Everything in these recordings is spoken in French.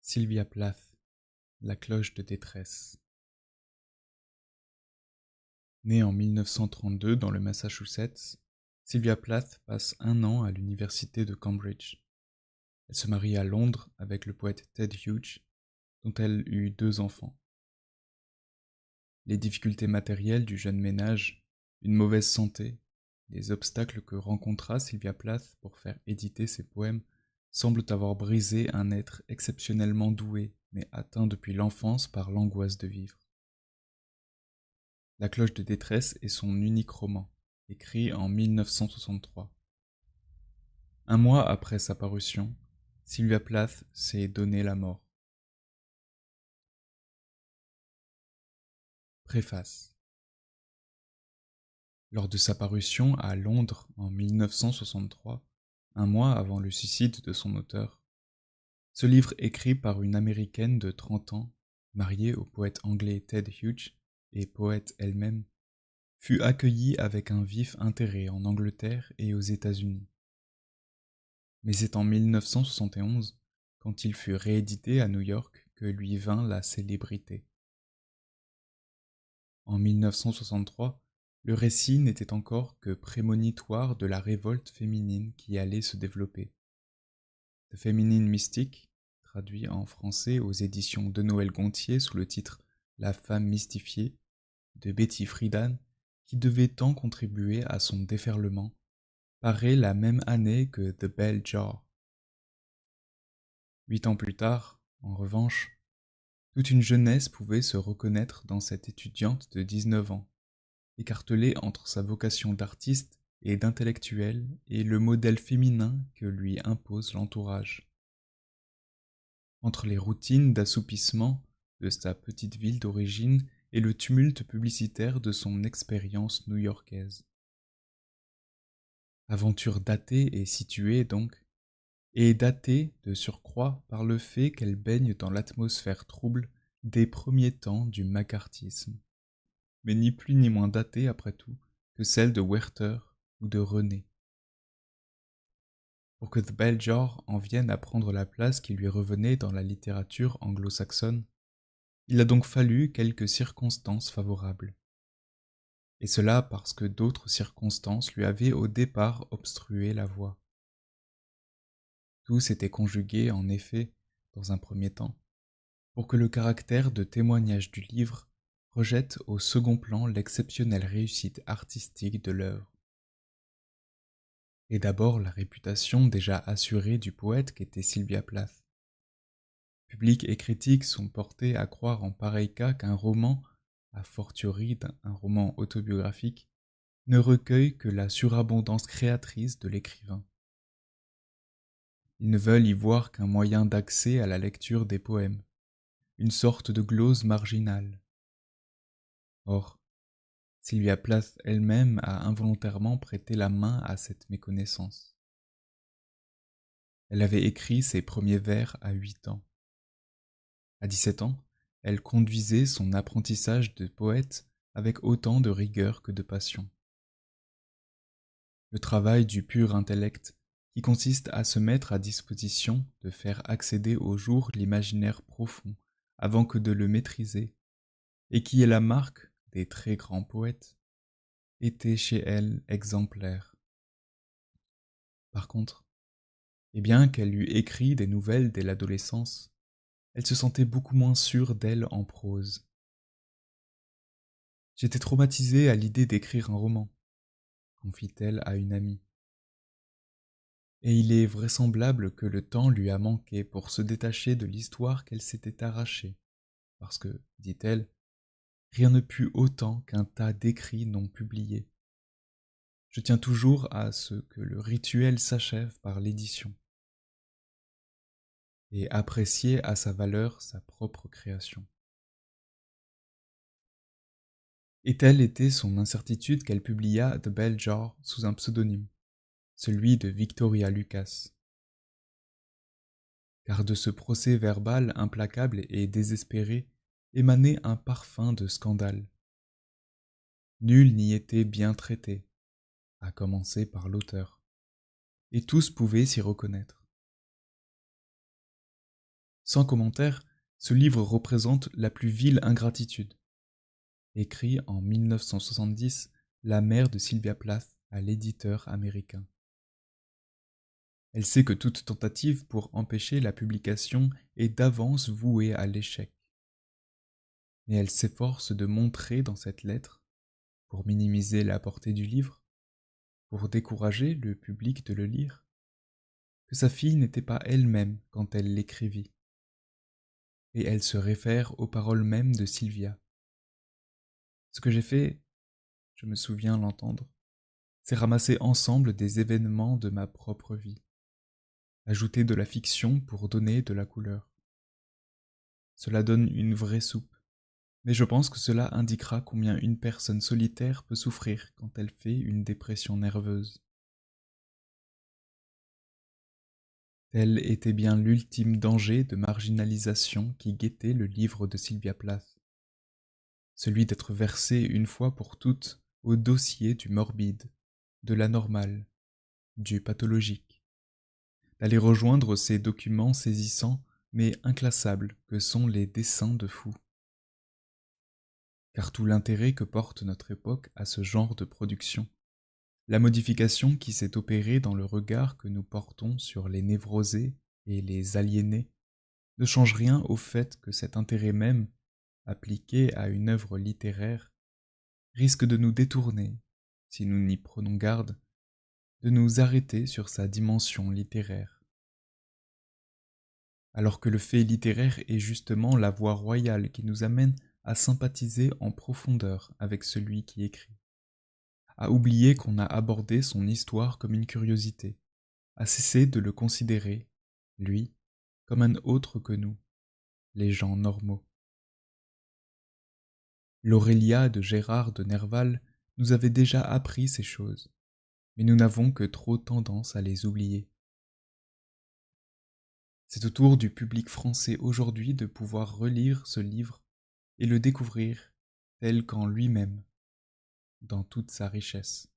Sylvia Plath, la cloche de détresse. Née en 1932 dans le Massachusetts, Sylvia Plath passe un an à l'université de Cambridge. Elle se marie à Londres avec le poète Ted Hughes, dont elle eut 2 enfants. Les difficultés matérielles du jeune ménage, une mauvaise santé, les obstacles que rencontra Sylvia Plath pour faire éditer ses poèmes semblent avoir brisé un être exceptionnellement doué, mais atteint depuis l'enfance par l'angoisse de vivre. La cloche de détresse est son unique roman, écrit en 1963. Un mois après sa parution, Sylvia Plath s'est donné la mort. Préface. Lors de sa parution à Londres en 1963, un mois avant le suicide de son auteur, ce livre écrit par une Américaine de 30 ans, mariée au poète anglais Ted Hughes et poète elle-même, fut accueilli avec un vif intérêt en Angleterre et aux États-Unis. Mais c'est en 1971, quand il fut réédité à New York, que lui vint la célébrité. En 1963, le récit n'était encore que prémonitoire de la révolte féminine qui allait se développer. The Feminine Mystic, traduit en français aux éditions de Noël Gontier sous le titre La femme mystifiée, de Betty Friedan, qui devait tant contribuer à son déferlement, paraît la même année que The Bell Jar. 8 ans plus tard, en revanche, toute une jeunesse pouvait se reconnaître dans cette étudiante de 19 ans, écartelée entre sa vocation d'artiste et d'intellectuelle et le modèle féminin que lui impose l'entourage. Entre les routines d'assoupissement de sa petite ville d'origine et le tumulte publicitaire de son expérience new-yorkaise. Aventure datée et située donc, et datée de surcroît par le fait qu'elle baigne dans l'atmosphère trouble des premiers temps du macartisme, mais ni plus ni moins datée après tout que celle de Werther ou de René. Pour que The Bell Jar en vienne à prendre la place qui lui revenait dans la littérature anglo-saxonne, il a donc fallu quelques circonstances favorables. Et cela parce que d'autres circonstances lui avaient au départ obstrué la voie. Tout s'était conjugué, en effet, dans un premier temps, pour que le caractère de témoignage du livre rejette au second plan l'exceptionnelle réussite artistique de l'œuvre. Et d'abord la réputation déjà assurée du poète qu'était Sylvia Plath. Public et critique sont portés à croire en pareil cas qu'un roman, a fortiori un roman autobiographique, ne recueille que la surabondance créatrice de l'écrivain. Ils ne veulent y voir qu'un moyen d'accès à la lecture des poèmes, une sorte de glose marginale. Or, Sylvia Plath elle-même a involontairement prêté la main à cette méconnaissance. Elle avait écrit ses premiers vers à 8 ans. À 17 ans, elle conduisait son apprentissage de poète avec autant de rigueur que de passion. Le travail du pur intellect, qui consiste à se mettre à disposition de faire accéder au jour l'imaginaire profond avant que de le maîtriser, et qui est la marque des très grands poètes, était chez elle exemplaire. Par contre, et bien qu'elle eût écrit des nouvelles dès l'adolescence, elle se sentait beaucoup moins sûre d'elle en prose. J'étais traumatisée à l'idée d'écrire un roman, confie-t-elle à une amie. Et il est vraisemblable que le temps lui a manqué pour se détacher de l'histoire qu'elle s'était arrachée, parce que, dit-elle, rien ne put autant qu'un tas d'écrits non publiés. Je tiens toujours à ce que le rituel s'achève par l'édition, et apprécier à sa valeur sa propre création. Et telle était son incertitude qu'elle publia The Bell Jar sous un pseudonyme, celui de Victoria Lucas. Car de ce procès-verbal implacable et désespéré émanait un parfum de scandale. Nul n'y était bien traité, à commencer par l'auteur, et tous pouvaient s'y reconnaître. Sans commentaire, ce livre représente la plus vile ingratitude. Écrit en 1970, la mère de Sylvia Plath à l'éditeur américain. Elle sait que toute tentative pour empêcher la publication est d'avance vouée à l'échec. Mais elle s'efforce de montrer dans cette lettre, pour minimiser la portée du livre, pour décourager le public de le lire, que sa fille n'était pas elle-même quand elle l'écrivit. Et elle se réfère aux paroles mêmes de Sylvia. Ce que j'ai fait, je me souviens l'entendre, c'est ramasser ensemble des événements de ma propre vie, ajouter de la fiction pour donner de la couleur. Cela donne une vraie soupe, mais je pense que cela indiquera combien une personne solitaire peut souffrir quand elle fait une dépression nerveuse. Tel était bien l'ultime danger de marginalisation qui guettait le livre de Sylvia Plath. Celui d'être versé une fois pour toutes au dossier du morbide, de l'anormal, du pathologique, d'aller rejoindre ces documents saisissants mais inclassables que sont les dessins de fous. Car tout l'intérêt que porte notre époque à ce genre de production, la modification qui s'est opérée dans le regard que nous portons sur les névrosés et les aliénés, ne change rien au fait que cet intérêt même, appliqué à une œuvre littéraire, risque de nous détourner, si nous n'y prenons garde, de nous arrêter sur sa dimension littéraire. Alors que le fait littéraire est justement la voie royale qui nous amène à sympathiser en profondeur avec celui qui écrit, à oublier qu'on a abordé son histoire comme une curiosité, à cesser de le considérer, lui, comme un autre que nous, les gens normaux. L'Aurélia de Gérard de Nerval nous avait déjà appris ces choses, mais nous n'avons que trop tendance à les oublier. C'est au tour du public français aujourd'hui de pouvoir relire ce livre et le découvrir tel qu'en lui-même, dans toute sa richesse.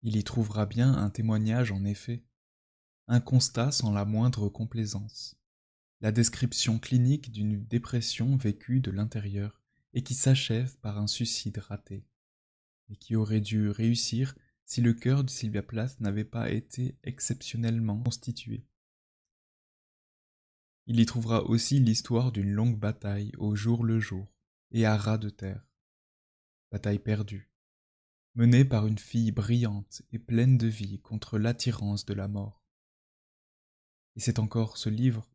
Il y trouvera bien un témoignage en effet, un constat sans la moindre complaisance, la description clinique d'une dépression vécue de l'intérieur et qui s'achève par un suicide raté, et qui aurait dû réussir si le cœur de Sylvia Plath n'avait pas été exceptionnellement constitué. Il y trouvera aussi l'histoire d'une longue bataille au jour le jour et à ras de terre. Bataille perdue, menée par une fille brillante et pleine de vie contre l'attirance de la mort. Et c'est encore ce livre,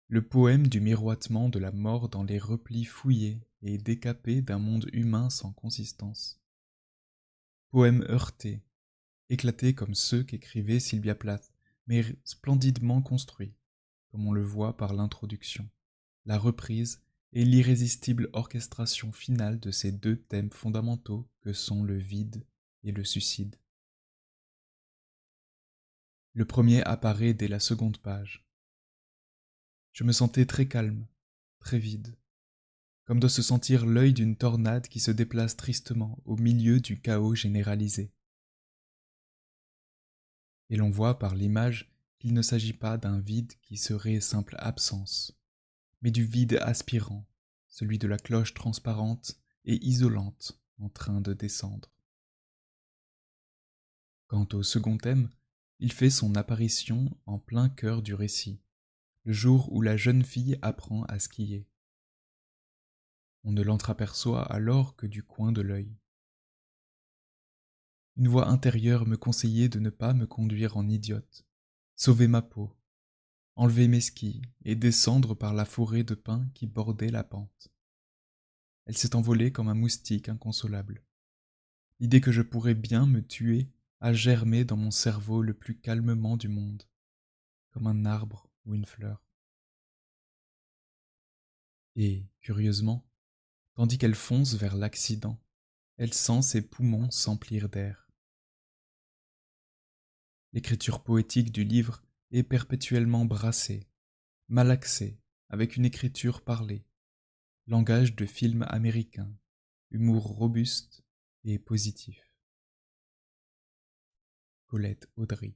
le poème du miroitement de la mort dans les replis fouillés et décapés d'un monde humain sans consistance. Poème heurté, éclaté comme ceux qu'écrivait Sylvia Plath, mais splendidement construit, comme on le voit par l'introduction, la reprise et l'irrésistible orchestration finale de ces deux thèmes fondamentaux que sont le vide et le suicide. Le premier apparaît dès la seconde page. Je me sentais très calme, très vide, comme doit se sentir l'œil d'une tornade qui se déplace tristement au milieu du chaos généralisé. Et l'on voit par l'image qu'il ne s'agit pas d'un vide qui serait simple absence, mais du vide aspirant, celui de la cloche transparente et isolante en train de descendre. Quant au second thème, il fait son apparition en plein cœur du récit, le jour où la jeune fille apprend à skier. On ne l'entreaperçoit alors que du coin de l'œil. Une voix intérieure me conseillait de ne pas me conduire en idiote, sauver ma peau, enlever mes skis et descendre par la forêt de pins qui bordait la pente. Elle s'est envolée comme un moustique inconsolable. L'idée que je pourrais bien me tuer a germé dans mon cerveau le plus calmement du monde, comme un arbre ou une fleur. Et, curieusement, tandis qu'elle fonce vers l'accident, elle sent ses poumons s'emplir d'air. L'écriture poétique du livre est perpétuellement brassée, malaxée, avec une écriture parlée, langage de film américain, humour robuste et positif. Colette Audry.